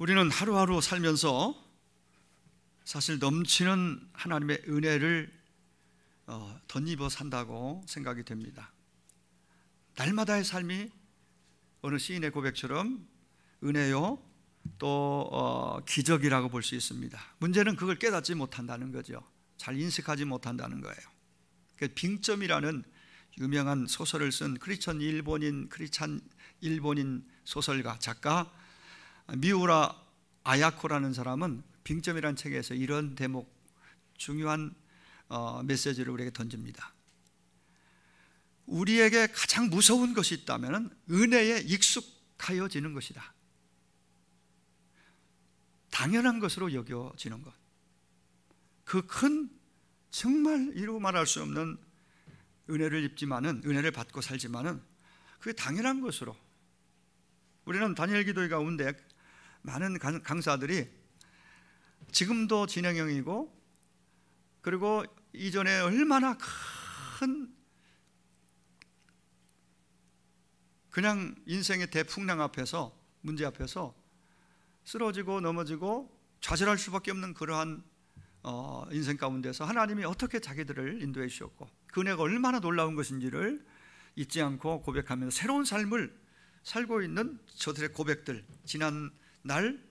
우리는 하루하루 살면서 사실 넘치는 하나님의 은혜를 덧입어 산다고 생각이 됩니다. 날마다의 삶이 어느 시인의 고백처럼 은혜요 또 기적이라고 볼 수 있습니다. 문제는 그걸 깨닫지 못한다는 거죠. 잘 인식하지 못한다는 거예요. 빙점이라는 유명한 소설을 쓴 크리스찬 일본인 소설가 작가 미우라 아야코라는 사람은 빙점이라는 책에서 이런 대목, 중요한 메시지를 우리에게 던집니다. 우리에게 가장 무서운 것이 있다면 은혜에 익숙하여지는 것이다. 당연한 것으로 여겨지는 것. 그 큰 정말 이루 말할 수 없는 은혜를 입지만은, 은혜를 받고 살지만은 그게 당연한 것으로. 우리는 다니엘 기도회 가운데 많은 강사들이 지금도 진행형이고, 그리고 이전에 얼마나 큰 그냥 인생의 대풍랑 앞에서, 문제 앞에서 쓰러지고 넘어지고 좌절할 수밖에 없는 그러한 인생 가운데서 하나님이 어떻게 자기들을 인도해 주셨고 그 은혜가 얼마나 놀라운 것인지를 잊지 않고 고백하면서 새로운 삶을 살고 있는 저들의 고백들, 지난 날,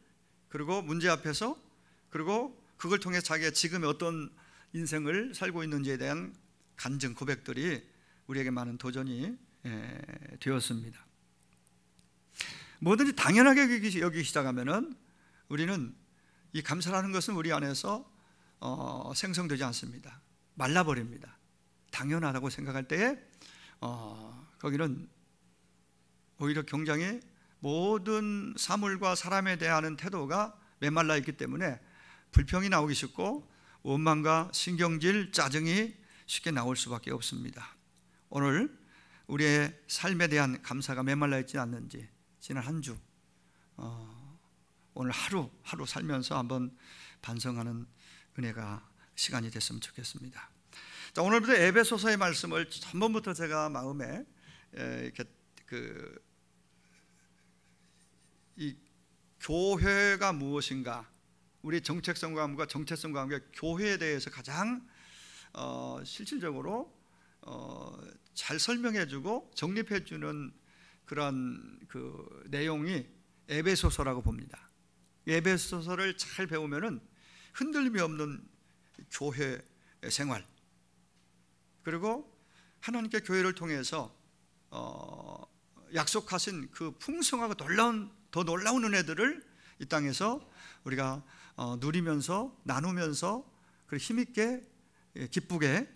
그리고 문제 앞에서, 그리고 그걸 통해 자기가 지금의 어떤 인생을 살고 있는지에 대한 간증, 고백들이 우리에게 많은 도전이 되었습니다. 뭐든지 당연하게 여기기 시작하면은 우리는 이 감사라는 것은 우리 안에서 생성되지 않습니다. 말라버립니다. 당연하다고 생각할 때에 거기는 오히려 굉장히 모든 사물과 사람에 대한 태도가 메말라 있기 때문에 불평이 나오기 쉽고 원망과 신경질, 짜증이 쉽게 나올 수밖에 없습니다. 오늘 우리의 삶에 대한 감사가 메말라 있지 않는지 지난 한 주 오늘 하루 살면서 한번 반성하는 은혜가 시간이 됐으면 좋겠습니다. 자, 오늘부터 에베소서의 말씀을 전번부터 제가 마음에 이렇게 이 교회가 무엇인가, 우리 정체성과 함께 교회에 대해서 가장 실질적으로 잘 설명해주고 정립해주는 그런 그 내용이 에베소서라고 봅니다. 에베소서를 잘 배우면은 흔들림이 없는 교회 생활, 그리고 하나님께 교회를 통해서 약속하신 그 풍성하고 더 놀라운 은혜들을 이 땅에서 우리가 누리면서 나누면서 그리고 힘있게 기쁘게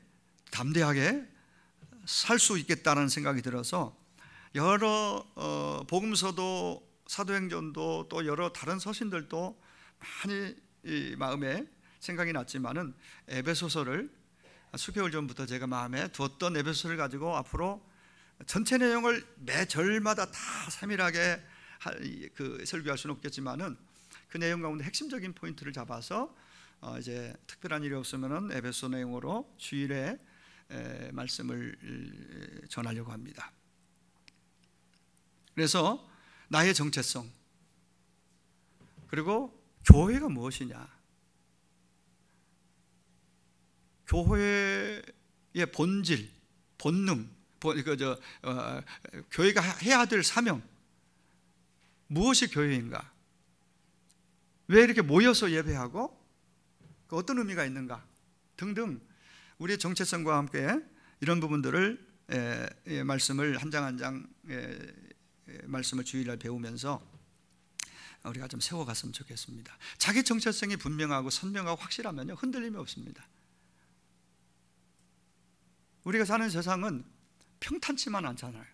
담대하게 살 수 있겠다는 생각이 들어서 여러 복음서도 사도행전도 또 여러 다른 서신들도 많이 이 마음에 생각이 났지만은 에베소서를 수개월 전부터 제가 마음에 두었던 에베소서를 가지고 앞으로 전체 내용을 매 절마다 다 세밀하게 설교할 수는 없겠지만은 그 내용 가운데 핵심적인 포인트를 잡아서 이제 특별한 일이 없으면은 에베소 내용으로 주일에 말씀을 전하려고 합니다. 그래서 나의 정체성, 그리고 교회가 무엇이냐, 교회의 본질, 본능, 교회가 해야 될 사명, 무엇이 교회인가, 왜 이렇게 모여서 예배하고 어떤 의미가 있는가 등등 우리의 정체성과 함께 이런 부분들을 말씀을 한 장 한 장 말씀을 주일날 배우면서 우리가 좀 세워갔으면 좋겠습니다. 자기 정체성이 분명하고 선명하고 확실하면요 흔들림이 없습니다. 우리가 사는 세상은 평탄치만 않잖아요.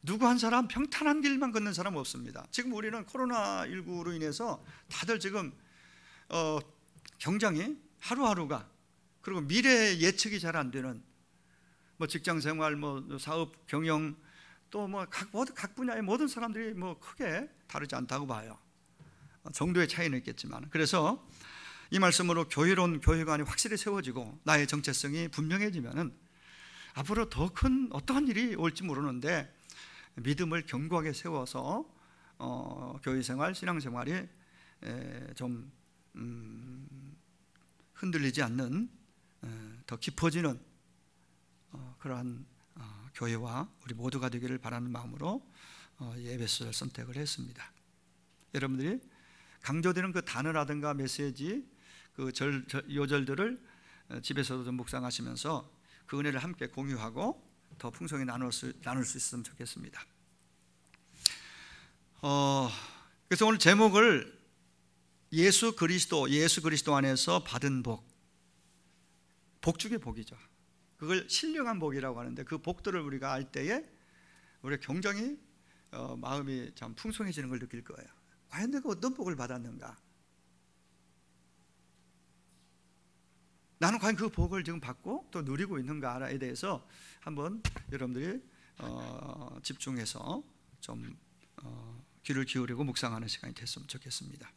누구 한 사람 평탄한 길만 걷는 사람 없습니다. 지금 우리는 코로나19로 인해서 다들 지금 굉장히 하루하루가, 그리고 미래 예측이 잘 안 되는 뭐 직장 생활, 뭐 사업 경영, 또 뭐 각 분야의 모든 사람들이 뭐 크게 다르지 않다고 봐요. 정도의 차이는 있겠지만, 그래서 이 말씀으로 교회론 교회관이 확실히 세워지고 나의 정체성이 분명해지면은 앞으로 더 큰 어떠한 일이 올지 모르는데 믿음을 견고하게 세워서 교회 생활, 신앙 생활이 좀 흔들리지 않는 더 깊어지는 그러한 교회와 우리 모두가 되기를 바라는 마음으로 에베소서를 선택을 했습니다. 여러분들이 강조되는 그 단어라든가 메시지, 그 요절들을 집에서도 좀 묵상하시면서 그 은혜를 함께 공유하고 더 풍성히 나눌 수 있으면 좋겠습니다. 그래서 오늘 제목을 예수 그리스도 안에서 받은 복 중의 복이죠. 그걸 신령한 복이라고 하는데, 그 복들을 우리가 알 때에 우리가 굉장히 마음이 참 풍성해지는 걸 느낄 거예요. 과연 내가 어떤 복을 받았는가? 나는 과연 그 복을 지금 받고 또 누리고 있는가에 대해서 한번 여러분들이 집중해서 좀 귀를 기울이고 묵상하는 시간이 됐으면 좋겠습니다.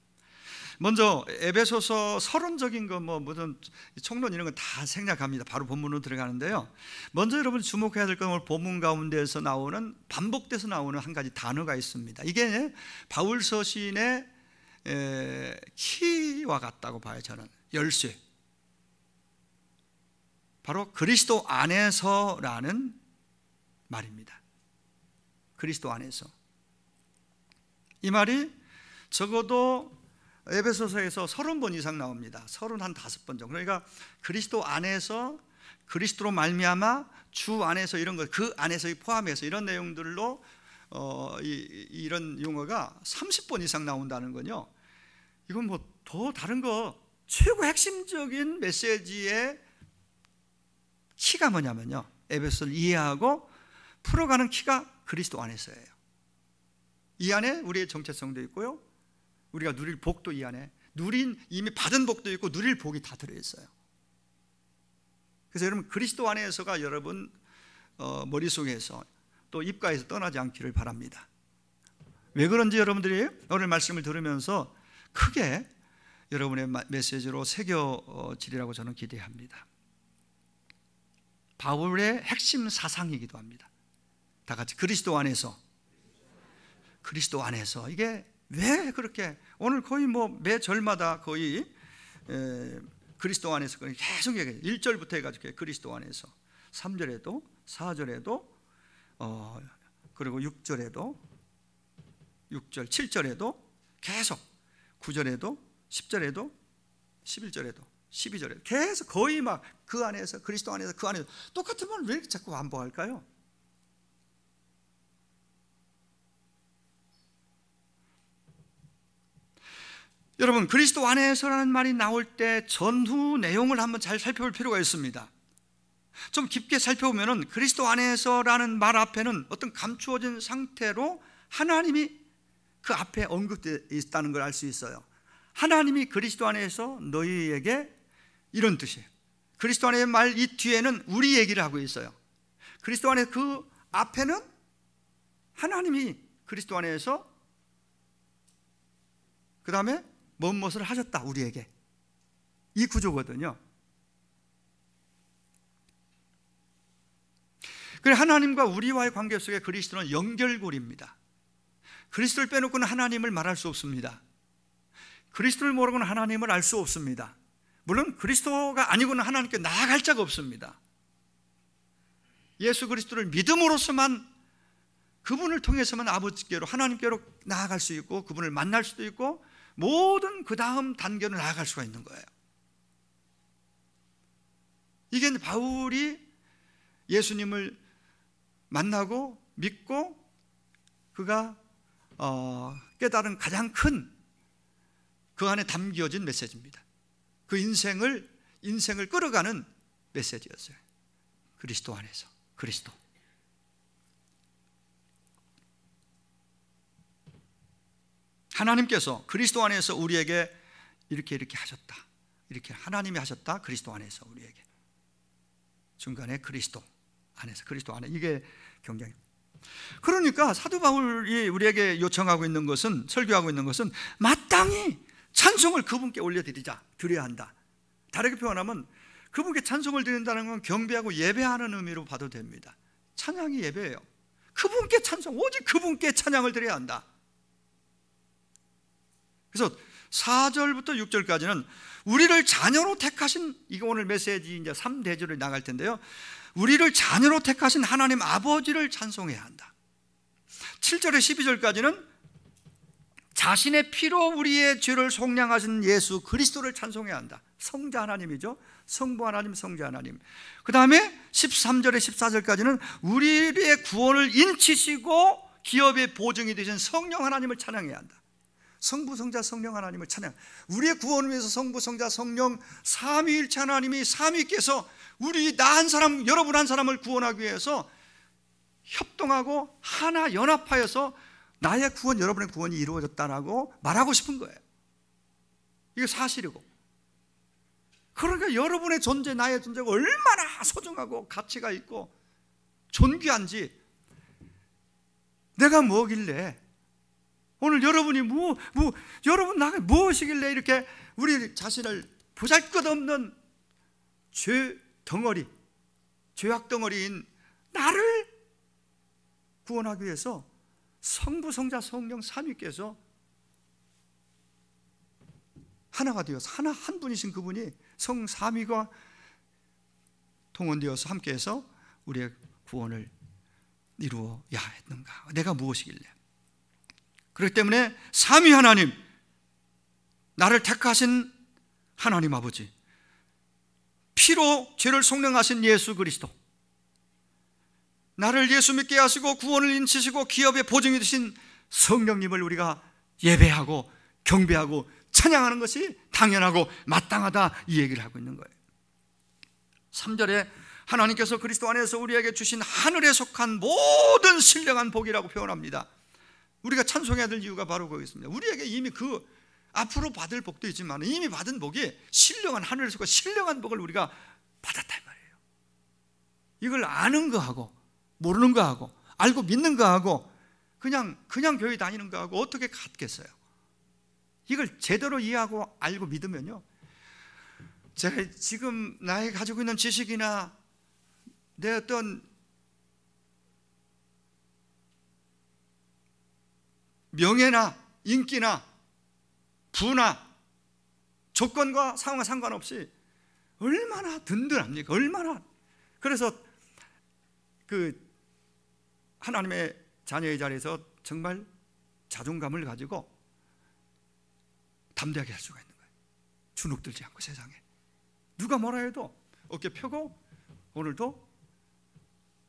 먼저 에베소서 서론적인 거 무슨 총론 이런 건 다 생략합니다. 바로 본문으로 들어가는데요. 먼저 여러분 주목해야 될 건 오늘 본문 가운데에서 나오는, 반복돼서 나오는 한 가지 단어가 있습니다. 이게 바울 서신의 키와 같다고 봐요. 저는 열쇠, 바로 그리스도 안에서라는 말입니다. 그리스도 안에서. 이 말이 적어도 에베소서에서 30번 이상 나옵니다. 35번 정도. 그러니까 그리스도 안에서, 그리스도로 말미암아, 주 안에서, 이런 것, 그 안에서 포함해서 이런 내용들로 이런 용어가 30번 이상 나온다는 건요, 이건 더 다른 거, 최고 핵심적인 메시지의 키가 뭐냐면요, 에베소를 이해하고 풀어가는 키가 그리스도 안에서예요. 이 안에 우리의 정체성도 있고요, 우리가 누릴 복도 이 안에, 이미 받은 복도 있고 누릴 복이 다 들어있어요. 그래서 여러분 그리스도 안에서가 여러분 머릿속에서 또 입가에서 떠나지 않기를 바랍니다. 왜 그런지 여러분들이 오늘 말씀을 들으면서 크게 여러분의 메시지로 새겨지리라고 저는 기대합니다. 바울의 핵심 사상이기도 합니다. 다 같이 그리스도 안에서. 이게 왜 그렇게 오늘 거의 매 절마다 거의 그리스도 안에서 계속 얘기해요. 1절부터 해가지고 그리스도 안에서, 3절에도 4절에도 그리고 6절에도 6절 7절에도 계속, 9절에도 10절에도 11절에도 12절에도 계속 거의 막 그 안에서, 그리스도 안에서, 그 안에서. 똑같은 말 왜 이렇게 자꾸 반복할까요? 여러분 그리스도 안에서라는 말이 나올 때 전후 내용을 한번 잘 살펴볼 필요가 있습니다. 좀 깊게 살펴보면 그리스도 안에서라는 말 앞에는 어떤 감추어진 상태로 하나님이 그 앞에 언급되어 있다는 걸 알 수 있어요. 하나님이 그리스도 안에서 너희에게, 이런 뜻이에요. 그리스도 안의 말 이 뒤에는 우리 얘기를 하고 있어요. 그리스도 안에 그 앞에는 하나님이 그리스도 안에서, 그 다음에 무엇을 하셨다 우리에게, 이 구조거든요. 그래, 하나님과 우리와의 관계 속에 그리스도는 연결고리입니다. 그리스도를 빼놓고는 하나님을 말할 수 없습니다. 그리스도를 모르고는 하나님을 알 수 없습니다. 물론 그리스도가 아니고는 하나님께 나아갈 자가 없습니다. 예수 그리스도를 믿음으로서만, 그분을 통해서만 아버지께로, 하나님께로 나아갈 수 있고 그분을 만날 수도 있고 모든 그 다음 단계로 나아갈 수가 있는 거예요. 이게 바울이 예수님을 만나고 믿고 그가 깨달은 가장 큰 그 안에 담겨진 메시지입니다. 그 인생을 끌어가는 메시지였어요. 그리스도 안에서, 그리스도. 하나님께서 그리스도 안에서 우리에게 이렇게 하셨다, 이렇게 하나님이 하셨다. 그리스도 안에서 우리에게, 중간에 그리스도 안에서, 그리스도 안에. 이게 굉장히, 그러니까 사도 바울이 우리에게 요청하고 있는 것은, 설교하고 있는 것은 마땅히 찬송을 그분께 드려야 한다. 다르게 표현하면 그분께 찬송을 드린다는 건 경배하고 예배하는 의미로 봐도 됩니다. 찬양이 예배예요. 그분께 찬송, 오직 그분께 찬양을 드려야 한다. 그래서 4절부터 6절까지는 우리를 자녀로 택하신, 이거 오늘 메시지 이제 3대절을 나갈 텐데요, 우리를 자녀로 택하신 하나님 아버지를 찬송해야 한다. 7절에 12절까지는 자신의 피로 우리의 죄를 속량하신 예수 그리스도를 찬송해야 한다. 성자 하나님이죠. 성부 하나님, 성자 하나님. 그 다음에 13절에 14절까지는 우리의 구원을 인치시고 기업의 보증이 되신 성령 하나님을 찬양해야 한다. 성부, 성자, 성령 하나님을 찬양. 우리의 구원을 위해서 성부, 성자, 성령 삼위일체 하나님이 삼위께서 우리 나 한 사람, 여러분 한 사람을 구원하기 위해서 협동하고 하나 연합하여서 나의 구원, 여러분의 구원이 이루어졌다라고 말하고 싶은 거예요. 이게 사실이고, 그러니까 여러분의 존재, 나의 존재가 얼마나 소중하고 가치가 있고 존귀한지, 내가 뭐길래 오늘 여러분이 여러분 나가 무엇이길래 이렇게 우리 자신을 보잘것없는 죄 덩어리, 죄악 덩어리인 나를 구원하기 위해서 성부, 성자, 성령 삼위께서 하나가 되어서 한 분이신 그분이 성삼위가 동원되어서 함께해서 우리의 구원을 이루어야 했는가? 내가 무엇이길래? 그렇기 때문에 삼위 하나님, 나를 택하신 하나님 아버지, 피로 죄를 속량하신 예수 그리스도, 나를 예수 믿게 하시고 구원을 인치시고 기업의 보증이 되신 성령님을 우리가 예배하고 경배하고 찬양하는 것이 당연하고 마땅하다, 이 얘기를 하고 있는 거예요. 3절에 하나님께서 그리스도 안에서 우리에게 주신 하늘에 속한 모든 신령한 복이라고 표현합니다. 우리가 찬송해야 될 이유가 바로 거기 있습니다. 우리에게 이미 그 앞으로 받을 복도 있지만 이미 받은 복이 신령한, 하늘에 속한 신령한 복을 우리가 받았단 말이에요. 이걸 아는 거하고 모르는 거하고 알고 믿는 거하고 그냥 교회 다니는 거하고 어떻게 같겠어요? 이걸 제대로 이해하고 알고 믿으면요, 제가 지금 나의 가지고 있는 지식이나 내 어떤 명예나 인기나 부나 조건과 상황과 상관없이 얼마나 든든합니까? 얼마나. 그래서 그 하나님의 자녀의 자리에서 정말 자존감을 가지고 담대하게 할 수가 있는 거예요. 주눅들지 않고 세상에 누가 뭐라 해도 어깨 펴고, 오늘도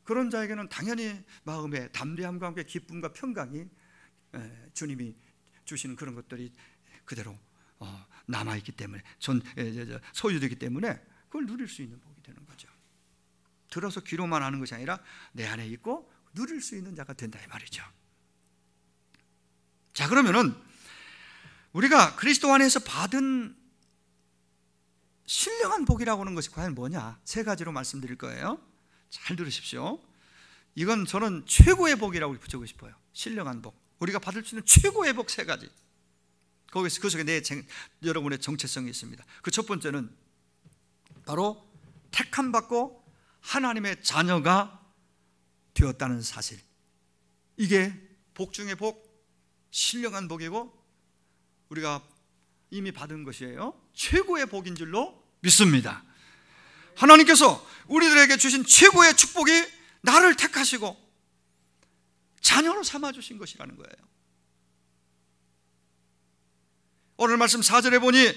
그런 자에게는 당연히 마음에 담대함과 함께 기쁨과 평강이 주님이 주시는 그런 것들이 그대로 남아있기 때문에, 소유되기 때문에 그걸 누릴 수 있는 복이 되는 거죠. 들어서 귀로만 하는 것이 아니라 내 안에 있고 누릴 수 있는 자가 된다, 이 말이죠. 자, 그러면은 우리가 그리스도 안에서 받은 신령한 복이라고 하는 것이 과연 뭐냐? 세 가지로 말씀드릴 거예요. 잘 들으십시오. 이건 저는 최고의 복이라고 붙이고 싶어요. 신령한 복, 우리가 받을 수 있는 최고의 복 세 가지. 그 속에 여러분의 정체성이 있습니다. 그 첫 번째는 바로 택함 받고 하나님의 자녀가 되었다는 사실. 이게 복 중의 복, 신령한 복이고 우리가 이미 받은 것이에요. 최고의 복인 줄로 믿습니다. 하나님께서 우리들에게 주신 최고의 축복이 나를 택하시고 자녀로 삼아주신 것이라는 거예요. 오늘 말씀 4절에 보니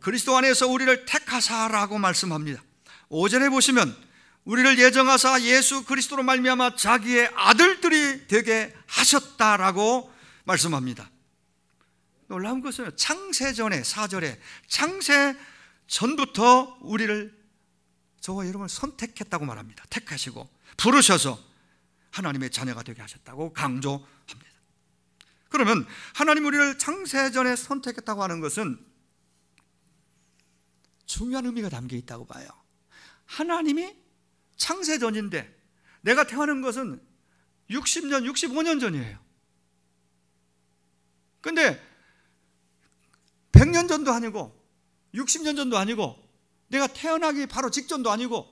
그리스도 안에서 우리를 택하사라고 말씀합니다. 5절에 보시면 우리를 예정하사 예수 그리스도로 말미암아 자기의 아들들이 되게 하셨다라고 말씀합니다. 놀라운 것은 창세전에 4절에 창세 전부터 우리를, 저와 여러분을 선택했다고 말합니다. 택하시고 부르셔서 하나님의 자녀가 되게 하셨다고 강조합니다. 그러면 하나님 우리를 창세전에 선택했다고 하는 것은 중요한 의미가 담겨 있다고 봐요. 하나님이 창세전인데 내가 태어난 것은 60년, 65년 전이에요. 근데 100년 전도 아니고 60년 전도 아니고 내가 태어나기 바로 직전도 아니고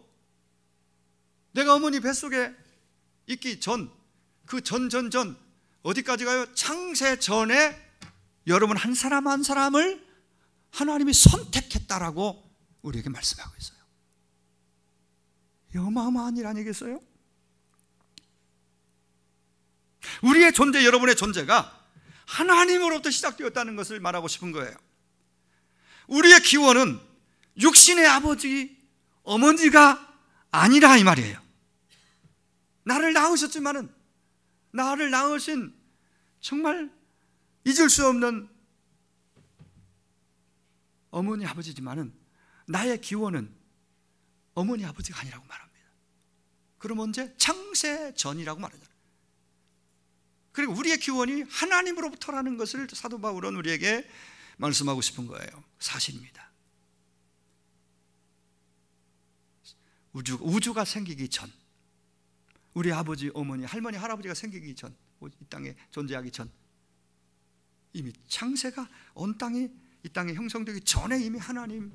내가 어머니 뱃속에 있기 전, 그 전 어디까지 가요? 창세 전에 여러분 한 사람 한 사람을 하나님이 선택했다라고 우리에게 말씀하고 있어요. 어마어마한 일 아니겠어요? 우리의 존재, 여러분의 존재가 하나님으로부터 시작되었다는 것을 말하고 싶은 거예요. 우리의 기원은 육신의 아버지, 어머니가 아니라 이 말이에요. 나를 낳으셨지만은, 나를 낳으신 정말 잊을 수 없는 어머니 아버지지만은 나의 기원은 어머니 아버지가 아니라고 말합니다. 그럼 언제? 창세 전이라고 말하잖아요. 그리고 우리의 기원이 하나님으로부터라는 것을 사도 바울은 우리에게 말씀하고 싶은 거예요. 사실입니다. 우주가 생기기 전, 우리 아버지, 어머니, 할머니, 할아버지가 생기기 전, 이 땅에 존재하기 전, 이미 창세가 온 땅이 이 땅에 형성되기 전에 이미 하나님이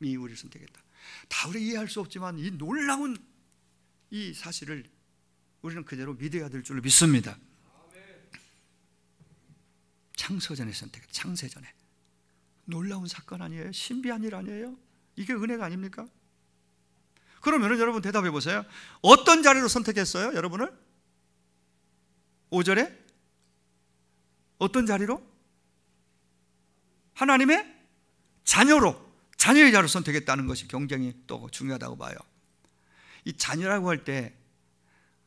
우리를 선택했다. 다 우리 이해할 수 없지만 이 놀라운 이 사실을 우리는 그대로 믿어야 될 줄로 믿습니다. 창세전에 선택했다. 창세전에. 놀라운 사건 아니에요? 신비한 일 아니에요? 이게 은혜가 아닙니까? 그러면 여러분 대답해 보세요. 어떤 자리로 선택했어요? 여러분을? 5절에? 어떤 자리로? 하나님의 자녀로, 자녀의 자리로 선택했다는 것이 굉장히 또 중요하다고 봐요. 이 자녀라고 할 때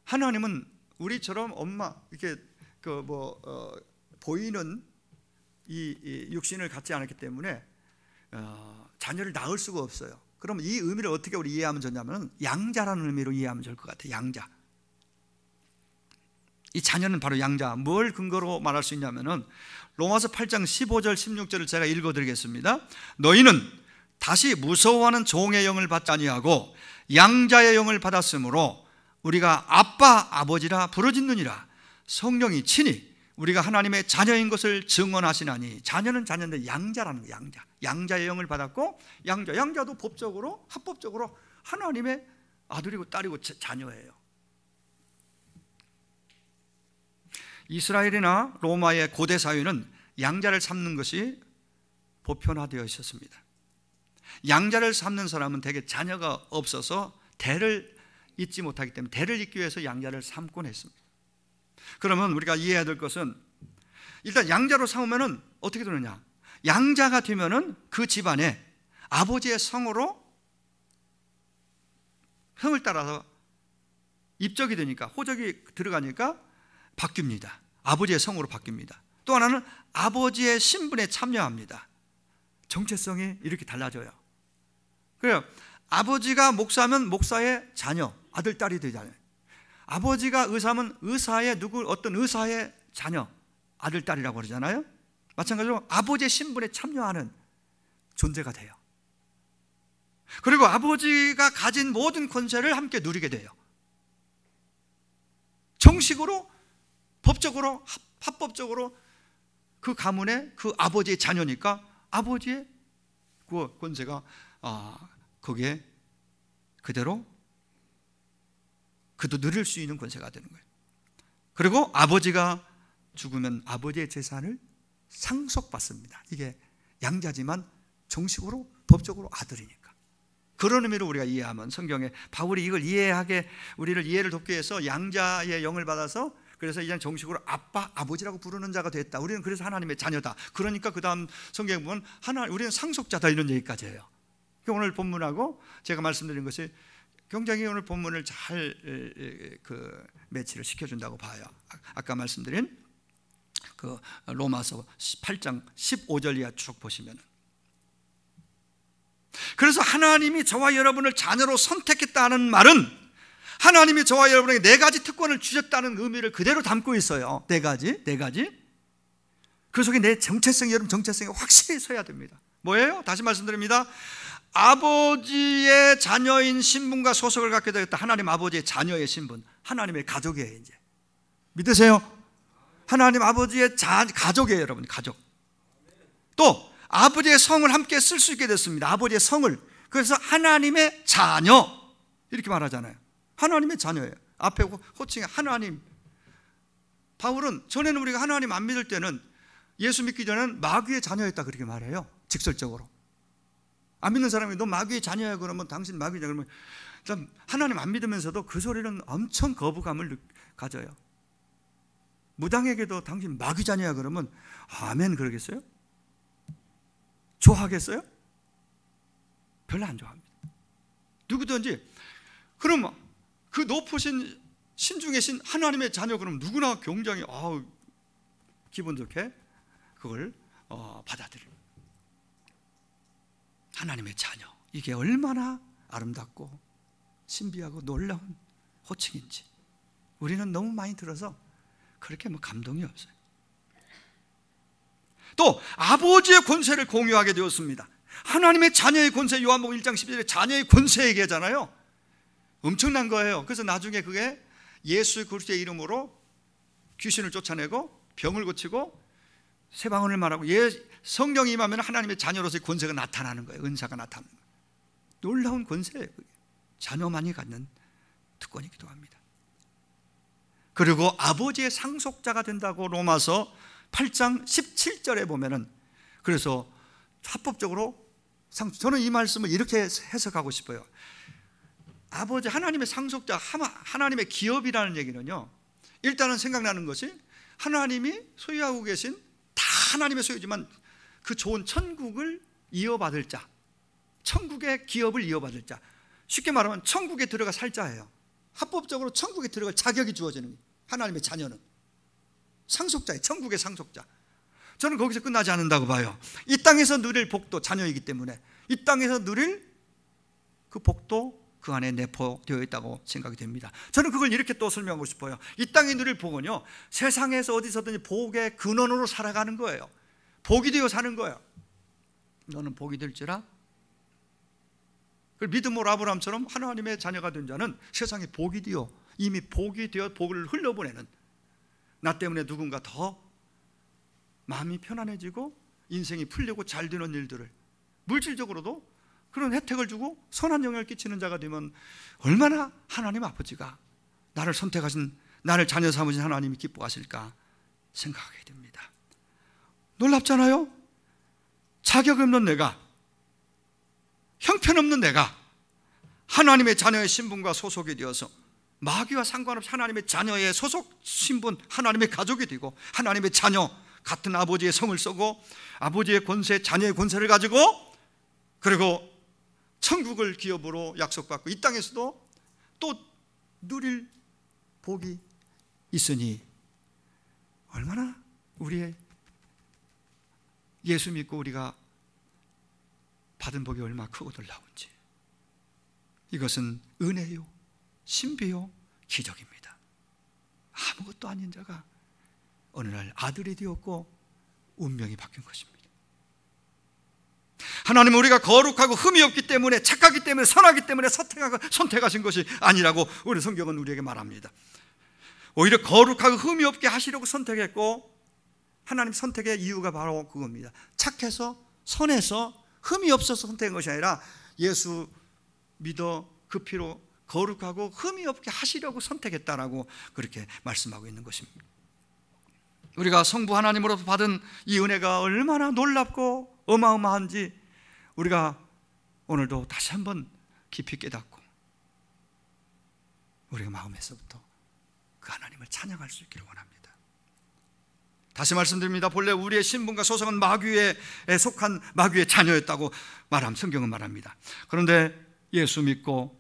하나님은 우리처럼 엄마 이렇게 보이는 이 육신을 갖지 않았기 때문에 자녀를 낳을 수가 없어요. 그럼 이 의미를 어떻게 우리 이해하면 좋냐면 양자라는 의미로 이해하면 좋을 것 같아요. 양자. 이 자녀는 바로 양자. 뭘 근거로 말할 수 있냐면은 로마서 8장 15절 16절을 제가 읽어드리겠습니다. 너희는 다시 무서워하는 종의 영을 받지 아니하고 양자의 영을 받았으므로 우리가 아빠 아버지라 부르짖느니라. 성령이 친히 우리가 하나님의 자녀인 것을 증언하시나니. 자녀는 자녀인데 양자라는 거예요. 양자. 양자의 영을 받았고 양자도 법적으로 합법적으로 하나님의 아들이고 딸이고 자녀예요. 이스라엘이나 로마의 고대 사회는 양자를 삼는 것이 보편화되어 있었습니다. 양자를 삼는 사람은 대개 자녀가 없어서 대를 잇지 못하기 때문에 대를 잇기 위해서 양자를 삼곤 했습니다. 그러면 우리가 이해해야 될 것은 일단 양자로 삼으면은 어떻게 되느냐? 양자가 되면은 그 집안에 아버지의 성으로 성을 따라서 입적이 되니까 호적이 들어가니까 바뀝니다. 아버지의 성으로 바뀝니다. 또 하나는 아버지의 신분에 참여합니다. 정체성이 이렇게 달라져요. 그래요. 아버지가 목사면 목사의 자녀, 아들, 딸이 되잖아요. 아버지가 의사면 의사의 어떤 의사의 자녀, 아들, 딸이라고 그러잖아요. 마찬가지로 아버지의 신분에 참여하는 존재가 돼요. 그리고 아버지가 가진 모든 권세를 함께 누리게 돼요. 정식으로, 법적으로, 합법적으로 그 가문의 그 아버지의 자녀니까 아버지의 그 권세가 거기에 그대로 그도 누릴 수 있는 권세가 되는 거예요. 그리고 아버지가 죽으면 아버지의 재산을 상속받습니다. 이게 양자지만 정식으로 법적으로 아들이니까. 그런 의미로 우리가 이해하면 성경에 바울이 이걸 이해하게 우리를 이해를 돕기 위해서 양자의 영을 받아서 그래서 이제 정식으로 아빠, 아버지라고 부르는 자가 됐다. 우리는 그래서 하나님의 자녀다. 그러니까 그 다음 성경에 보면 우리는 상속자다 이런 얘기까지 해요. 오늘 본문하고 제가 말씀드린 것이 굉장히 오늘 본문을 잘 매치를 시켜준다고 봐요. 아까 말씀드린 그 로마서 8장 15절 이하 쭉 보시면, 그래서 하나님이 저와 여러분을 자녀로 선택했다는 말은 하나님이 저와 여러분에게 4가지 특권을 주셨다는 의미를 그대로 담고 있어요. 4가지. 그 속에 내 정체성이, 여러분 정체성이 확실히 서야 됩니다. 뭐예요? 다시 말씀드립니다. 아버지의 자녀인 신분과 소속을 갖게 되었다. 하나님 아버지의 자녀의 신분, 하나님의 가족이에요. 이제 믿으세요? 하나님 아버지의 가족이에요. 여러분 가족. 또 아버지의 성을 함께 쓸 수 있게 됐습니다. 아버지의 성을. 그래서 하나님의 자녀 이렇게 말하잖아요. 하나님의 자녀예요. 앞에 호칭이 하나님. 바울은 전에는 우리가 하나님 안 믿을 때는 예수 믿기 전에는 마귀의 자녀였다 그렇게 말해요. 직설적으로. 안 믿는 사람이 너 마귀의 자녀야 그러면 당신 마귀냐 그러면 하나님 안 믿으면서도 그 소리는 엄청 거부감을 가져요. 무당에게도 당신 마귀 자녀야 그러면 아멘 그러겠어요? 좋아하겠어요? 별로 안 좋아합니다. 누구든지 그럼 그 높으신 신중의 신 하나님의 자녀 그럼 누구나 굉장히 기분 좋게 그걸 받아들여요. 하나님의 자녀, 이게 얼마나 아름답고 신비하고 놀라운 호칭인지 우리는 너무 많이 들어서 그렇게 감동이 없어요. 또 아버지의 권세를 공유하게 되었습니다. 하나님의 자녀의 권세, 요한복음 1장 11절에 자녀의 권세 얘기하잖아요. 엄청난 거예요. 그래서 나중에 그게 예수 그리스도의 이름으로 귀신을 쫓아내고 병을 고치고 새 방언을 말하고 성령이 임하면 하나님의 자녀로서의 권세가 나타나는 거예요. 은사가 나타나는 거예요. 놀라운 권세예요. 자녀만이 갖는 특권이기도 합니다. 그리고 아버지의 상속자가 된다고 로마서 8장 17절에 보면은, 그래서 합법적으로 저는 이 말씀을 이렇게 해석하고 싶어요. 아버지 하나님의 상속자, 하나님의 기업이라는 얘기는요, 일단은 생각나는 것이 하나님이 소유하고 계신 다 하나님의 소유지만 그 좋은 천국을 이어받을 자, 천국의 기업을 이어받을 자, 쉽게 말하면 천국에 들어가 살 자예요. 합법적으로 천국에 들어갈 자격이 주어지는 거예요. 하나님의 자녀는 상속자예요. 천국의 상속자. 저는 거기서 끝나지 않는다고 봐요. 이 땅에서 누릴 복도, 자녀이기 때문에 이 땅에서 누릴 그 복도 그 안에 내포되어 있다고 생각이 됩니다. 저는 그걸 이렇게 또 설명하고 싶어요. 이 땅에 누릴 복은요, 세상에서 어디서든지 복의 근원으로 살아가는 거예요. 복이 되어 사는 거예요. 너는 복이 될지라. 믿음으로 아브라함처럼 하나님의 자녀가 된 자는 세상에 복이 되어, 이미 복이 되어 복을 흘려보내는, 나 때문에 누군가 더 마음이 편안해지고 인생이 풀리고 잘 되는 일들을, 물질적으로도 그런 혜택을 주고 선한 영향을 끼치는 자가 되면 얼마나 하나님 아버지가 나를 선택하신, 나를 자녀 삼으신 하나님이 기뻐하실까 생각하게 됩니다. 놀랍잖아요? 자격 없는 내가, 형편없는 내가 하나님의 자녀의 신분과 소속이 되어서 마귀와 상관없이 하나님의 자녀의 소속 신분, 하나님의 가족이 되고 하나님의 자녀, 같은 아버지의 성을 쓰고 아버지의 권세, 자녀의 권세를 가지고, 그리고 천국을 기업으로 약속받고 이 땅에서도 또 누릴 복이 있으니 얼마나 우리의 예수 믿고 우리가 받은 복이 얼마나 크고 놀라운지. 이것은 은혜요, 신비요, 기적입니다. 아무것도 아닌 자가 어느 날 아들이 되었고 운명이 바뀐 것입니다. 하나님은 우리가 거룩하고 흠이 없기 때문에, 착하기 때문에, 선하기 때문에 선택하신 것이 아니라고 우리 성경은 우리에게 말합니다. 오히려 거룩하고 흠이 없게 하시려고 선택했고, 하나님 선택의 이유가 바로 그겁니다. 착해서, 선해서, 흠이 없어서 선택한 것이 아니라 예수 믿어 그 피로 거룩하고 흠이 없게 하시려고 선택했다라고 그렇게 말씀하고 있는 것입니다. 우리가 성부 하나님으로부터 받은 이 은혜가 얼마나 놀랍고 어마어마한지 우리가 오늘도 다시 한번 깊이 깨닫고 우리가 마음에서부터 그 하나님을 찬양할 수 있기를 원합니다. 다시 말씀드립니다. 본래 우리의 신분과 소속은 마귀에 속한 마귀의 자녀였다고 성경은 말합니다. 그런데 예수 믿고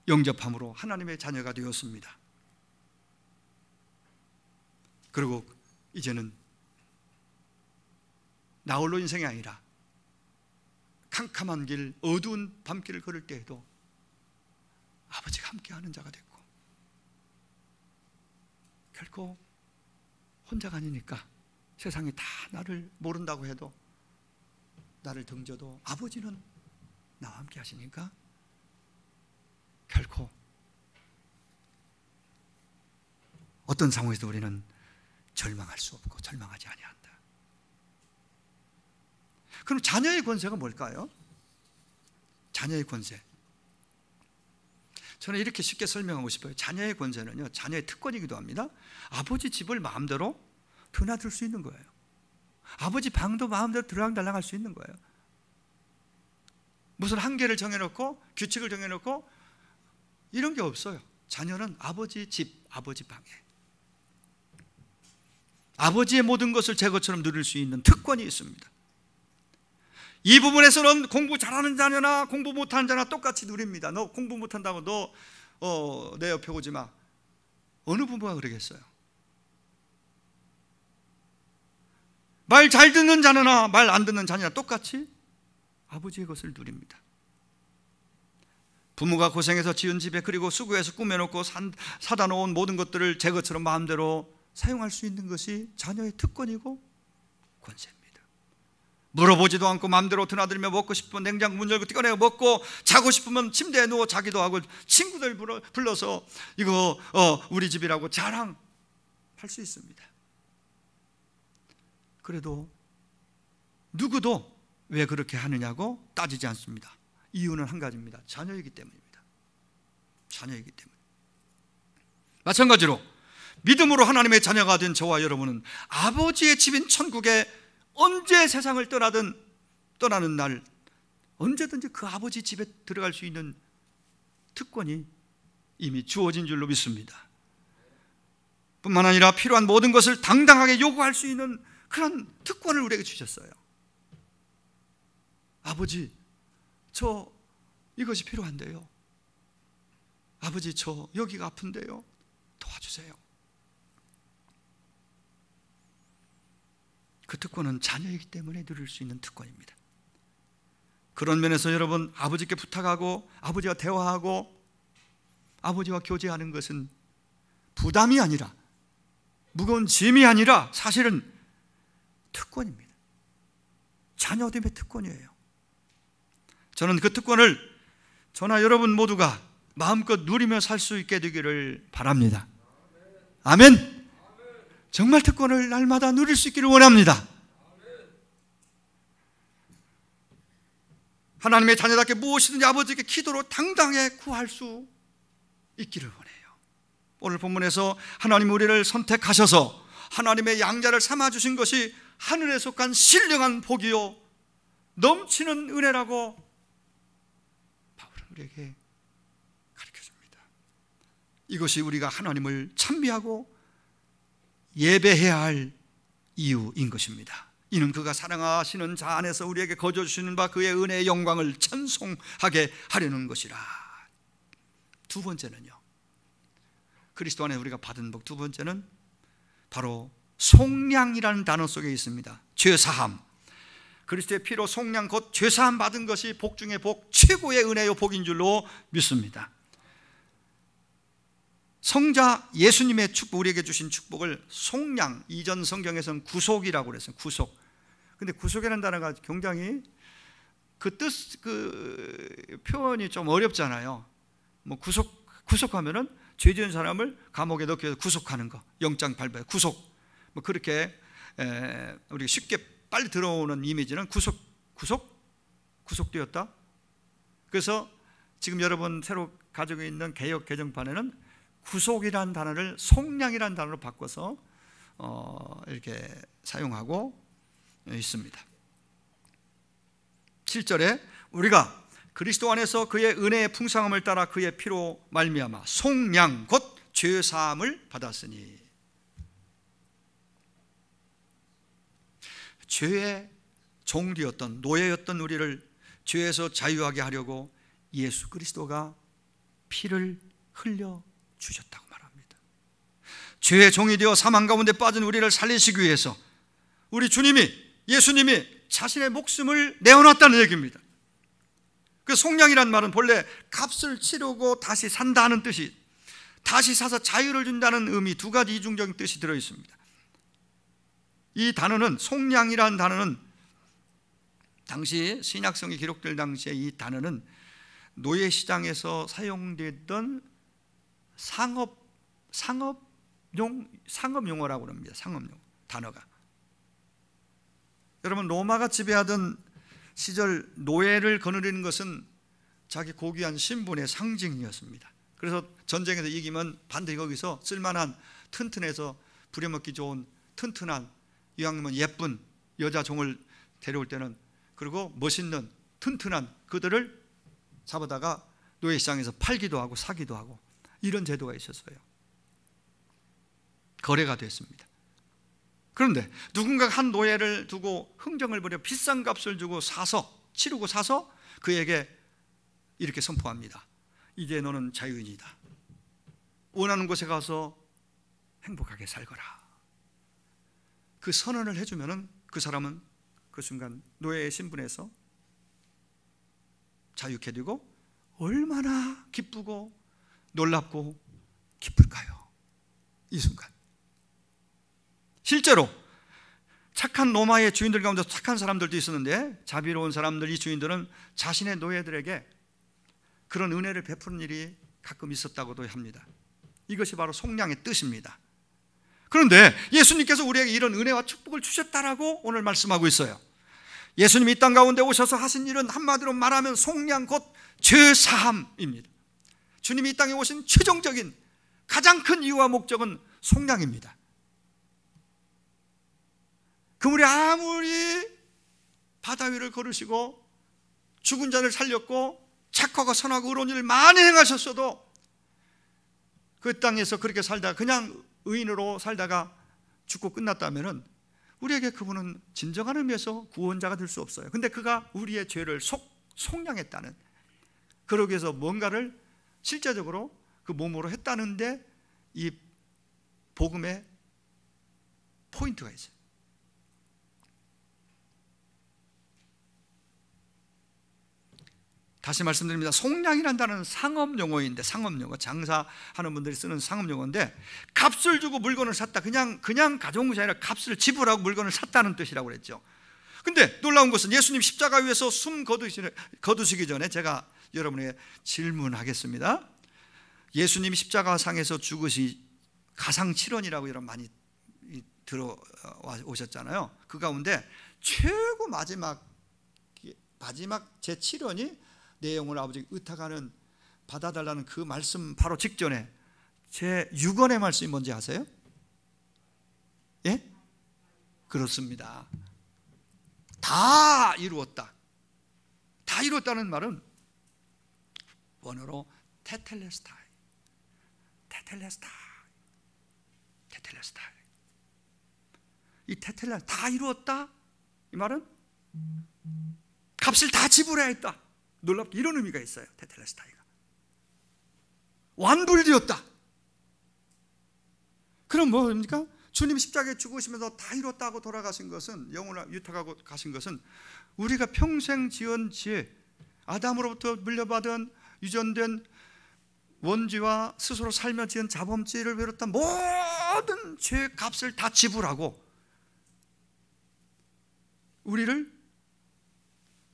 영접함으로 하나님의 자녀가 되었습니다. 그리고 이제는 나 홀로 인생이 아니라 캄캄한 길, 어두운 밤길을 걸을 때에도 아버지가 함께하는 자가 됐고, 결코 혼자가 아니니까 세상이 다 나를 모른다고 해도, 나를 등져도 아버지는 나와 함께 하시니까 결코 어떤 상황에서도 우리는 절망할 수 없고 절망하지 아니한다. 그럼 자녀의 권세가 뭘까요? 자녀의 권세, 저는 이렇게 쉽게 설명하고 싶어요. 자녀의 권세는요, 자녀의 특권이기도 합니다. 아버지 집을 마음대로 드나들 수 있는 거예요. 아버지 방도 마음대로 들락달락 할 수 있는 거예요. 무슨 한계를 정해놓고 규칙을 정해놓고 이런 게 없어요. 자녀는 아버지 집, 아버지 방에 아버지의 모든 것을 제 것처럼 누릴 수 있는 특권이 있습니다. 이 부분에서는 공부 잘하는 자녀나 공부 못하는 자나 똑같이 누립니다. 너 공부 못한다고 너 내 옆에 오지 마. 어느 부모가 그러겠어요? 말 잘 듣는 자녀나 말 안 듣는 자녀나 똑같이 아버지의 것을 누립니다. 부모가 고생해서 지은 집에 그리고 수고해서 꾸며놓고 사다 놓은 모든 것들을 제 것처럼 마음대로 사용할 수 있는 것이 자녀의 특권이고 권세입니다. 물어보지도 않고 마음대로 드나들며 먹고 싶으면 냉장고 문 열고 떼어내고 먹고, 자고 싶으면 침대에 누워 자기도 하고, 친구들 불러서 이거 우리 집이라고 자랑할 수 있습니다. 그래도 누구도 왜 그렇게 하느냐고 따지지 않습니다. 이유는 한 가지입니다. 자녀이기 때문입니다. 자녀이기 때문에. 마찬가지로 믿음으로 하나님의 자녀가 된 저와 여러분은 아버지의 집인 천국에 언제 세상을 떠나는 날 언제든지 그 아버지 집에 들어갈 수 있는 특권이 이미 주어진 줄로 믿습니다. 뿐만 아니라 필요한 모든 것을 당당하게 요구할 수 있는 그런 특권을 우리에게 주셨어요. 아버지, 저 이것이 필요한데요. 아버지, 저 여기가 아픈데요. 도와주세요. 그 특권은 자녀이기 때문에 누릴 수 있는 특권입니다. 그런 면에서 여러분, 아버지께 부탁하고 아버지와 대화하고 아버지와 교제하는 것은 부담이 아니라, 무거운 짐이 아니라 사실은 특권입니다. 자녀됨의 특권이에요. 저는 그 특권을 저나 여러분 모두가 마음껏 누리며 살 수 있게 되기를 바랍니다. 아멘. 정말 특권을 날마다 누릴 수 있기를 원합니다. 하나님의 자녀답게 무엇이든지 아버지께 기도로 당당히 구할 수 있기를 원해요. 오늘 본문에서 하나님 우리를 선택하셔서 하나님의 양자를 삼아주신 것이 하늘에 속한 신령한 복이요 넘치는 은혜라고 바울은 우리에게 가르쳐줍니다. 이것이 우리가 하나님을 찬미하고 예배해야 할 이유인 것입니다. 이는 그가 사랑하시는 자 안에서 우리에게 거저 주시는 바 그의 은혜의 영광을 찬송하게 하려는 것이라. 두 번째는요, 그리스도 안에 우리가 받은 복, 두 번째는 바로 속량이라는 단어 속에 있습니다. 죄사함. 그리스도의 피로 속량, 곧 죄사함 받은 것이 복 중에 복, 최고의 은혜요 복인 줄로 믿습니다. 성자 예수님의 축복, 우리에게 주신 축복을 속량, 이전 성경에서는 구속이라고 그랬어요. 구속. 근데 구속이라는 단어가 굉장히 그 표현이 좀 어렵잖아요. 뭐 구속하면은 죄 지은 사람을 감옥에 넣기 위해서 구속하는 거, 영장 발부, 구속. 뭐 그렇게 우리가 쉽게 빨리 들어오는 이미지는 구속되었다. 그래서 지금 여러분 새로 가지고 있는 개역 개정판에는 구속이라는 단어를 속량이라는 단어로 바꿔서 이렇게 사용하고 있습니다. 7절에 우리가 그리스도 안에서 그의 은혜의 풍성함을 따라 그의 피로 말미암아 속량, 곧 죄사함을 받았으니. 죄의 종되었던, 노예였던 우리를 죄에서 자유하게 하려고 예수 그리스도가 피를 흘려 주셨다고 말합니다. 죄의 종이 되어 사망 가운데 빠진 우리를 살리시기 위해서 우리 주님이, 예수님이 자신의 목숨을 내어놨다는 얘기입니다. 그 속량이란 말은 본래 값을 치르고 다시 산다는 뜻이, 다시 사서 자유를 준다는 의미, 두 가지 이중적인 뜻이 들어있습니다. 이 단어는, 속량이라는 단어는 당시 신약성이 기록될 당시에 이 단어는 노예 시장에서 사용되던 상업 용어라고 합니다. 상업 용어 단어가. 여러분, 로마가 지배하던 시절 노예를 거느리는 것은 자기 고귀한 신분의 상징이었습니다. 그래서 전쟁에서 이기면 반드시 거기서 쓸만한, 튼튼해서 부려먹기 좋은 튼튼한, 이왕이면 예쁜 여자 종을 데려올 때는, 그리고 멋있는 튼튼한 그들을 잡아다가 노예시장에서 팔기도 하고 사기도 하고, 이런 제도가 있었어요. 거래가 됐습니다. 그런데 누군가 한 노예를 두고 흥정을 부려 비싼 값을 주고 치르고 사서 그에게 이렇게 선포합니다. 이제 너는 자유인이다. 원하는 곳에 가서 행복하게 살거라. 그 선언을 해주면은 그 사람은 그 순간 노예의 신분에서 자유케 되고 얼마나 기쁘고 놀랍고 기쁠까요? 이 순간. 실제로 착한 로마의 주인들 가운데 착한 사람들도 있었는데, 자비로운 사람들, 이 주인들은 자신의 노예들에게 그런 은혜를 베푸는 일이 가끔 있었다고도 합니다. 이것이 바로 속량의 뜻입니다. 그런데 예수님께서 우리에게 이런 은혜와 축복을 주셨다라고 오늘 말씀하고 있어요. 예수님이 이 땅 가운데 오셔서 하신 일은 한마디로 말하면 속량, 곧 죄사함입니다. 주님이 이 땅에 오신 최종적인 가장 큰 이유와 목적은 속량입니다. 그분이 아무리 바다 위를 걸으시고 죽은 자를 살렸고 착하고 선하고 의로운 일을 많이 행하셨어도, 그 땅에서 그렇게 살다가 그냥 의인으로 살다가 죽고 끝났다면 우리에게 그분은 진정한 의미에서 구원자가 될 수 없어요. 근데 그가 우리의 죄를 속량했다는, 그러기 위해서 뭔가를 실제적으로 그 몸으로 했다는데 이 복음의 포인트가 있어요. 다시 말씀드립니다. 속량이라는 단어는 상업용어인데, 상업용어, 장사하는 분들이 쓰는 상업용어인데, 값을 주고 물건을 샀다, 그냥 가져온 것이 아니라 값을 지불하고 물건을 샀다는 뜻이라고 그랬죠. 근데 놀라운 것은 예수님 십자가 위에서 숨 거두시기 전에 제가 여러분에게 질문하겠습니다. 예수님 십자가상에서 죽으시 가상칠언이라고 여러분 많이 들어오셨잖아요. 그 가운데 최고 마지막 제7언이 내 영혼을 아버지 의탁하는 받아달라는 그 말씀 바로 직전에 제 6원의 말씀이 뭔지 아세요? 예? 그렇습니다. 다 이루었다. 다 이루었다는 말은 원어로 테텔레스타이. 이 테텔레스타이, 다 이루었다, 이 말은 값을 다 지불해야 했다. 놀랍게 이런 의미가 있어요. 테텔레스타이가 완불되었다. 그럼 뭡니까? 주님 십자가에 죽으시면서 다 이뤘다고 돌아가신 것은, 영혼을 유탁하고 가신 것은 우리가 평생 지은 죄, 아담으로부터 물려받은 유전된 원죄와 스스로 살며 지은 자범죄를 비롯한 모든 죄의 값을 다 지불하고 우리를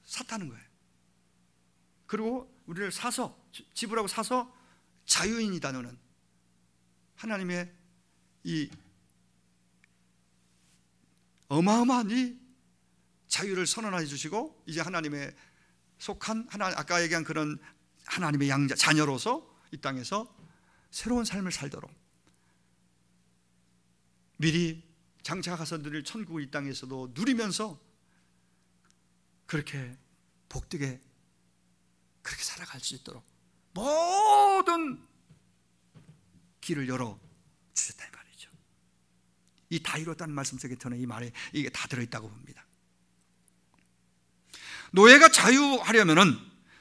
샀다는 거예요. 그리고 우리를 사서, 지불하고 사서 자유인이다 너는, 하나님의 이 어마어마한 이 자유를 선언해 주시고, 이제 하나님의 속한 아까 얘기한 그런 하나님의 자녀로서 이 땅에서 새로운 삶을 살도록, 미리 장차가서 누릴 천국을 이 땅에서도 누리면서 그렇게 복되게 그렇게 살아갈 수 있도록 모든 길을 열어 주셨다 이 말이죠. 이 다 이뤘다는 말씀 속에 저는 이 말에 이게 다 들어있다고 봅니다. 노예가 자유하려면은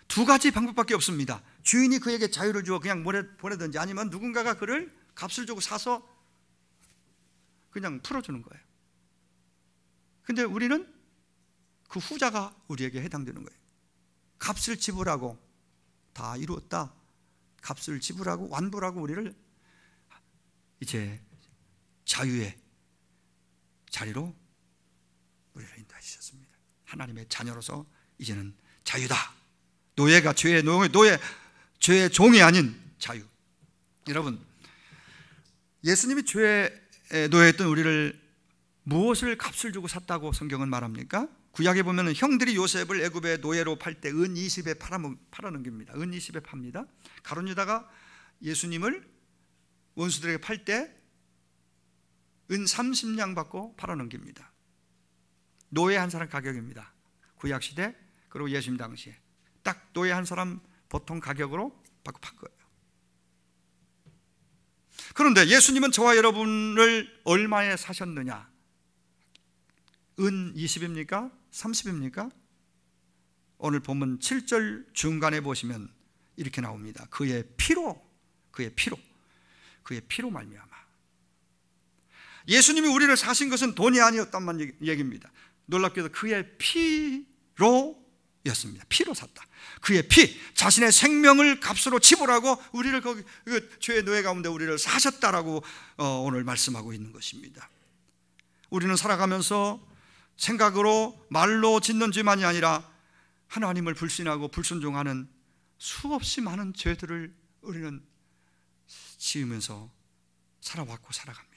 두 가지 방법밖에 없습니다. 주인이 그에게 자유를 주어 그냥 보내든지, 아니면 누군가가 그를 값을 주고 사서 그냥 풀어주는 거예요. 근데 우리는 그 후자가 우리에게 해당되는 거예요. 값을 지불하고 다 이루었다, 값을 지불하고 완불하고 우리를 이제 자유의 자리로 우리를 인도해 주셨습니다. 하나님의 자녀로서 이제는 자유다. 노예가 죄의 종이 아닌 자유. 여러분, 예수님이 죄의 노예였던 우리를 무엇을 값을 주고 샀다고 성경은 말합니까? 구약에 보면 형들이 요셉을 애굽의 노예로 팔 때 은 20에 팔아넘깁니다. 은 20에 팝니다. 가룟 유다가 예수님을 원수들에게 팔 때 은 30냥 받고 팔아넘깁니다. 노예 한 사람 가격입니다. 구약시대 그리고 예수님 당시에 딱 노예 한 사람 보통 가격으로 받고 판 거예요. 그런데 예수님은 저와 여러분을 얼마에 사셨느냐? 은 20입니까? 30입니까? 오늘 본문 7절 중간에 보시면 이렇게 나옵니다. 그의 피로 말미암아. 예수님이 우리를 사신 것은 돈이 아니었단 얘기입니다. 놀랍게도 그의 피로였습니다. 피로 샀다. 그의 피, 자신의 생명을 값으로 지불하고 우리를 거기 죄의 노예 가운데 우리를 사셨다라고 오늘 말씀하고 있는 것입니다. 우리는 살아가면서 생각으로 말로 짓는 죄만이 아니라 하나님을 불신하고 불순종하는 수없이 많은 죄들을 우리는 지으면서 살아왔고 살아갑니다.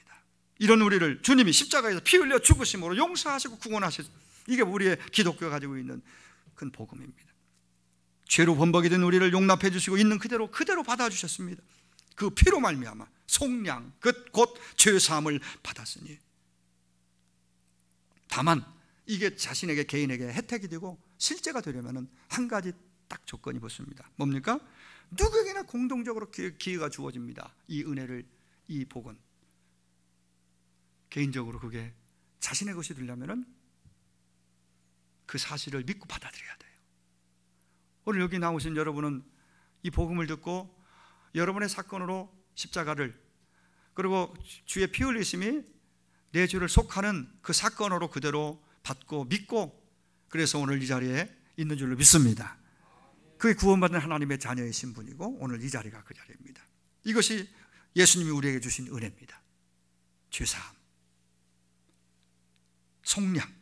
이런 우리를 주님이 십자가에서 피 흘려 죽으심으로 용서하시고 구원하시고, 이게 우리의 기독교가 가지고 있는 큰 복음입니다. 죄로 범벅이 된 우리를 용납해 주시고 있는 그대로 받아주셨습니다. 그 피로 말미암아 속량 곧 죄사함을 받았으니. 다만 이게 자신에게 개인에게 혜택이 되고 실제가 되려면 한 가지 딱 조건이 붙습니다. 뭡니까? 누구에게나 공동적으로 기회가 주어집니다. 이 은혜를, 이 복은 개인적으로 그게 자신의 것이 되려면 그 사실을 믿고 받아들여야 돼요. 오늘 여기 나오신 여러분은 이 복음을 듣고 여러분의 사건으로 십자가를, 그리고 주의 피 흘리심이 내 죄를 속하는 그 사건으로 그대로 받고 믿고, 그래서 오늘 이 자리에 있는 줄로 믿습니다. 그게 구원받은 하나님의 자녀의 신분이고 오늘 이 자리가 그 자리입니다. 이것이 예수님이 우리에게 주신 은혜입니다. 죄사함, 속량.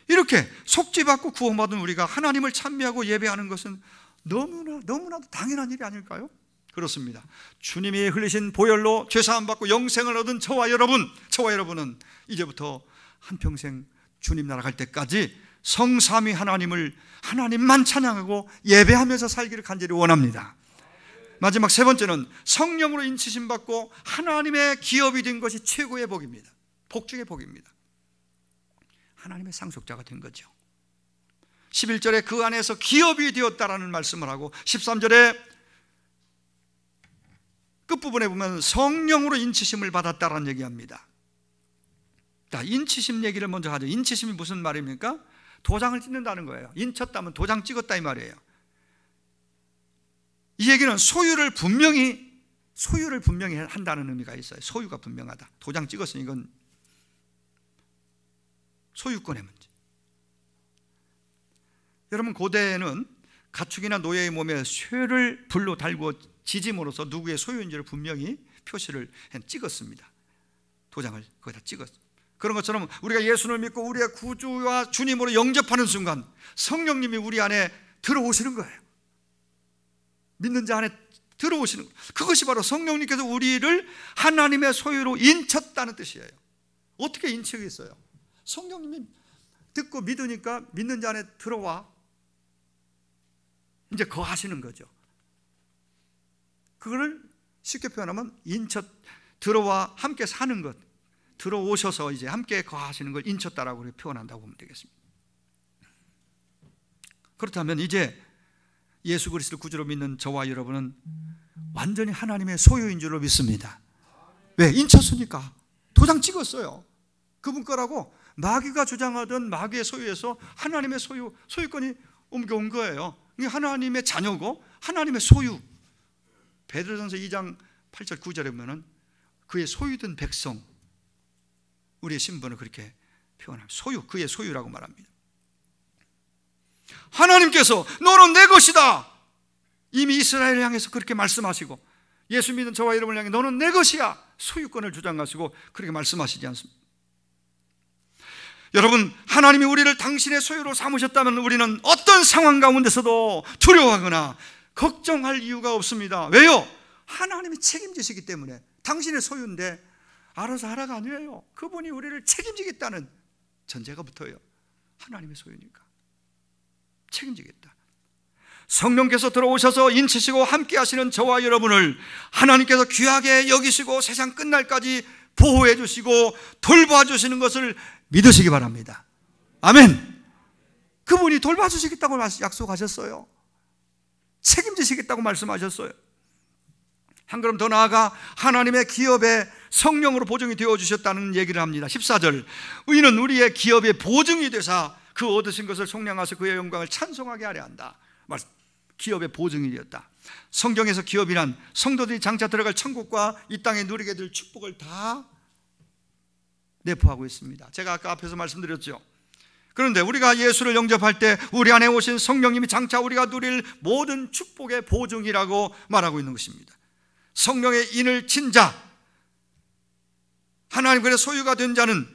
이렇게 속죄받고 구원받은 우리가 하나님을 찬미하고 예배하는 것은 너무나도 당연한 일이 아닐까요? 그렇습니다. 주님이 흘리신 보혈로 죄사함 받고 영생을 얻은 저와 여러분은 이제부터 한평생 주님 나라 갈 때까지 성삼위 하나님만 찬양하고 예배하면서 살기를 간절히 원합니다. 마지막 세 번째는 성령으로 인치심 받고 하나님의 기업이 된 것이 최고의 복입니다. 복 중의 복입니다. 하나님의 상속자가 된 거죠. 11절에 그 안에서 기업이 되었다라는 말씀을 하고 13절에 끝부분에 보면 성령으로 인치심을 받았다라는 얘기합니다. 자, 인치심 얘기를 먼저 하죠. 인치심이 무슨 말입니까? 도장을 찍는다는 거예요. 인쳤다면 도장 찍었다 이 말이에요. 이 얘기는 소유를 분명히 한다는 의미가 있어요. 소유가 분명하다. 도장 찍었으니 이건 소유권의 문제. 여러분, 고대에는 가축이나 노예의 몸에 쇠를 불로 달고 지짐으로써 누구의 소유인지를 분명히 표시를 찍었습니다. 도장을 거기다 찍었습니다. 그런 것처럼 우리가 예수를 믿고 우리의 구주와 주님으로 영접하는 순간 성령님이 우리 안에 들어오시는 거예요. 믿는 자 안에 들어오시는 거예요. 그것이 바로 성령님께서 우리를 하나님의 소유로 인쳤다는 뜻이에요. 어떻게 인치겠어요? 성령님이 듣고 믿으니까 믿는 자 안에 들어와 이제 거하시는 거죠. 그거를 쉽게 표현하면 들어와 함께 사는 것, 들어오셔서 이제 함께 거하시는 걸 인쳤다라고 표현한다고 보면 되겠습니다. 그렇다면 이제 예수 그리스도를 구주로 믿는 저와 여러분은 완전히 하나님의 소유인 줄로 믿습니다. 왜? 인쳤으니까. 도장 찍었어요. 그분 거라고. 마귀가 주장하던 마귀의 소유에서 하나님의 소유권이 옮겨온 거예요. 이게 하나님의 자녀고 하나님의 소유. 베드로전서 2장 8절 9절에 보면은 그의 소유된 백성, 우리의 신분을 그렇게 표현합니다. 소유, 그의 소유라고 말합니다. 하나님께서 너는 내 것이다. 이미 이스라엘을 향해서 그렇게 말씀하시고 예수 믿는 저와 여러분을 향해 너는 내 것이야. 소유권을 주장하시고 그렇게 말씀하시지 않습니까? 여러분, 하나님이 우리를 당신의 소유로 삼으셨다면 우리는 어떤 상황 가운데서도 두려워하거나 걱정할 이유가 없습니다. 왜요? 하나님이 책임지시기 때문에. 당신의 소유인데 알아서 하라가 아니에요. 그분이 우리를 책임지겠다는 전제가 붙어요. 하나님의 소유니까 책임지겠다. 성령께서 들어오셔서 인치시고 함께 하시는 저와 여러분을 하나님께서 귀하게 여기시고 세상 끝날까지 보호해 주시고 돌봐 주시는 것을 믿으시기 바랍니다. 아멘. 그분이 돌봐주시겠다고 약속하셨어요. 책임지시겠다고 말씀하셨어요. 한 걸음 더 나아가 하나님의 기업에 성령으로 보증이 되어주셨다는 얘기를 합니다. 14절, 이는 우리의 기업의 보증이 되사 그 얻으신 것을 속량하셔 그의 영광을 찬송하게 하려 한다. 기업의 보증이 되었다. 성경에서 기업이란 성도들이 장차 들어갈 천국과 이 땅에 누리게 될 축복을 다 내포하고 있습니다. 제가 아까 앞에서 말씀드렸죠. 그런데 우리가 예수를 영접할 때 우리 안에 오신 성령님이 장차 우리가 누릴 모든 축복의 보증이라고 말하고 있는 것입니다. 성령의 인을 친 자, 하나님의 소유가 된 자는,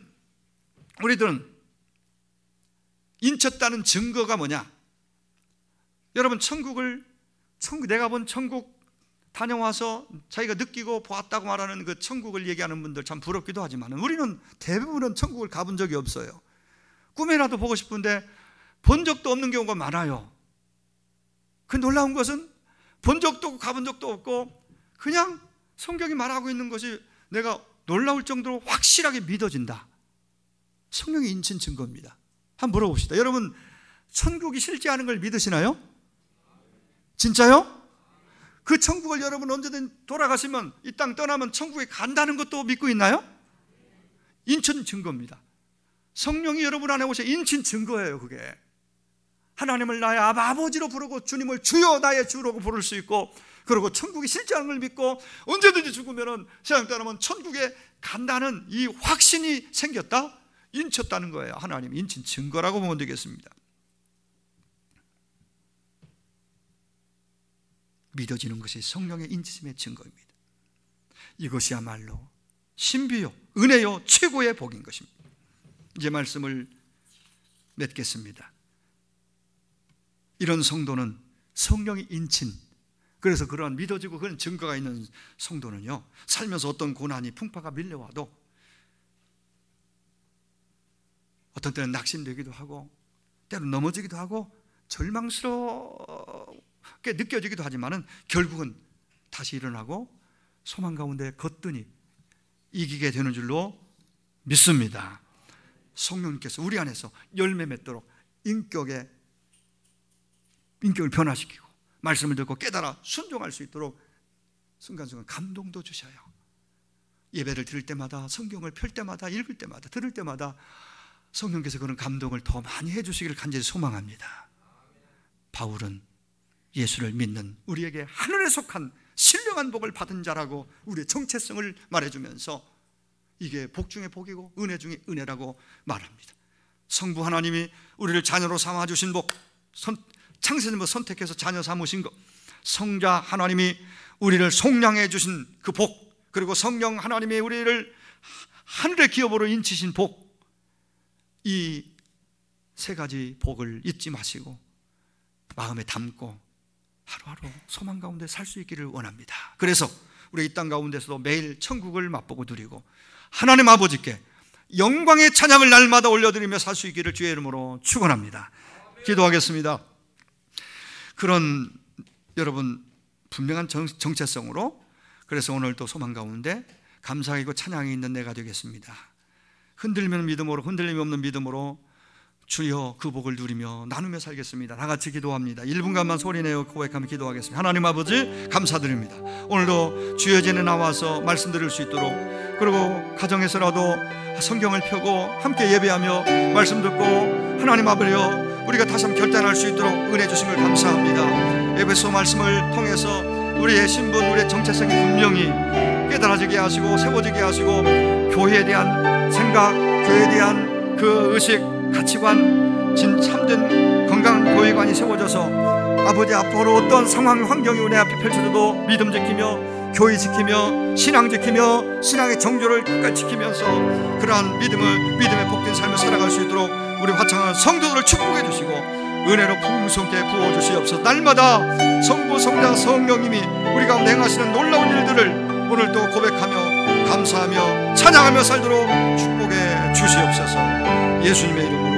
우리들은 인쳤다는 증거가 뭐냐? 여러분, 내가 본 천국 다녀와서 자기가 느끼고 보았다고 말하는 그 천국을 얘기하는 분들 참 부럽기도 하지만 우리는 대부분은 천국을 가본 적이 없어요. 꿈에라도 보고 싶은데 본 적도 없는 경우가 많아요. 그 놀라운 것은 본 적도 없고 가본 적도 없고 그냥 성경이 말하고 있는 것이 내가 놀라울 정도로 확실하게 믿어진다. 성령이 인친 증거입니다. 한번 물어봅시다. 여러분, 천국이 실제하는 걸 믿으시나요? 진짜요? 그 천국을 여러분 언제든 돌아가시면, 이 땅 떠나면 천국에 간다는 것도 믿고 있나요? 인친 증거입니다. 성령이 여러분 안에 오셔 인친 증거예요. 그게 하나님을 나의 아버지로 부르고 주님을 주여 나의 주라고 부를 수 있고, 그리고 천국이 실제하는 걸 믿고 언제든지 죽으면 세상 떠나면 천국에 간다는 이 확신이 생겼다, 인쳤다는 거예요. 하나님 인친 증거라고 보면 되겠습니다. 믿어지는 것이 성령의 인치심의 증거입니다. 이것이야말로 신비요 은혜요 최고의 복인 것입니다. 이제 말씀을 맺겠습니다. 이런 성도는 성령이 인친, 그래서 그러한 믿어지고 그런 증거가 있는 성도는요, 살면서 어떤 고난이 풍파가 밀려와도 어떤 때는 낙심되기도 하고 때로는 넘어지기도 하고 절망스럽게 느껴지기도 하지만은 결국은 다시 일어나고 소망 가운데 거뜬히 이기게 되는 줄로 믿습니다. 성령님께서 우리 안에서 열매 맺도록 인격을 변화시키고 말씀을 듣고 깨달아 순종할 수 있도록 순간순간 감동도 주셔요. 예배를 드릴 때마다, 성경을 펼 때마다, 읽을 때마다, 들을 때마다 성령께서 그런 감동을 더 많이 해주시기를 간절히 소망합니다. 바울은 예수를 믿는 우리에게 하늘에 속한 신령한 복을 받은 자라고 우리의 정체성을 말해주면서 이게 복 중에 복이고 은혜 중에 은혜라고 말합니다. 성부 하나님이 우리를 자녀로 삼아주신 복, 창세전부터 선택해서 자녀 삼으신 것, 성자 하나님이 우리를 속량해 주신 그 복, 그리고 성령 하나님이 우리를 하늘의 기업으로 인치신 복, 이 세 가지 복을 잊지 마시고 마음에 담고 하루하루 소망 가운데 살 수 있기를 원합니다. 그래서 우리 이 땅 가운데서도 매일 천국을 맛보고 누리고 하나님 아버지께 영광의 찬양을 날마다 올려드리며 살 수 있기를 주의 이름으로 축원합니다. 기도하겠습니다. 그런 여러분 분명한 정체성으로, 그래서 오늘도 소망 가운데 감사하고 찬양이 있는 내가 되겠습니다. 흔들리면 믿음으로, 흔들림이 없는 믿음으로 주여 그 복을 누리며 나누며 살겠습니다. 다 같이 기도합니다. 1분간만 소리내어 고백하며 기도하겠습니다. 하나님 아버지 감사드립니다. 오늘도 주의 전에 나와서 말씀드릴 수 있도록, 그리고 가정에서라도 성경을 펴고 함께 예배하며 말씀 듣고 하나님 아버지여 우리가 다시 한번 결단할 수 있도록 은혜 주신 걸 감사합니다. 에베소 말씀을 통해서 우리의 신분, 우리의 정체성이 분명히 깨달아지게 하시고 세워지게 하시고, 교회에 대한 생각, 교회에 대한 그 의식, 가치관, 참된 건강한 교회관이 세워져서 아버지 앞으로 어떤 상황, 환경이 우리 앞에 펼쳐져도 믿음 지키며 교회 지키며 신앙 지키며 신앙의 정조를 끝까지 지키면서 그러한 믿음의 복된 삶을 살아갈 수 있도록 우리 화창한 성도들을 축복해 주시고 은혜로 풍성케 부어주시옵소서. 날마다 성부, 성자, 성령님이 우리 가운데 행하시는 놀라운 일들을 오늘도 고백하며 감사하며 찬양하며 살도록 축복해 주시옵소서. 예수님의 이름으로